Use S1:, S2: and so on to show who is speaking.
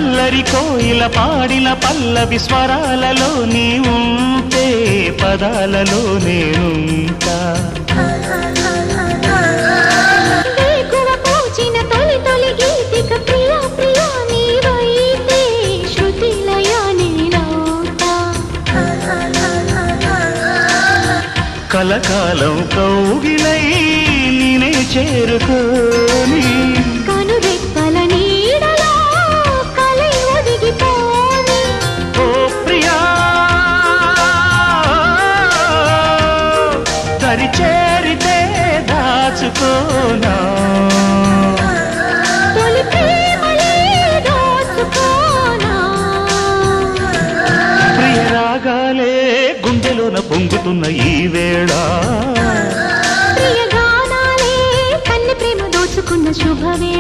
S1: అల్లరి కోయిల పాడిన పల్లవి స్వరాలలో నీ ఉంటే పదాలలో నేనుంటా కలకాలం కౌగిలై నేనే చేరుకోని
S2: కనురెప్పల నీడలో కలై ఒదిగిపోని
S1: ఓ ప్రియా దరి చేరితే దాచుకోనా
S2: తొలి ప్రేమలే దోచుకోనా
S1: ప్రియ రాగాలే గుండెలోన పొంగుతున్న ఈ వేళ
S2: ప్రియ గానాలే కన్నె ప్రేమ దోచుకున్న శుభవే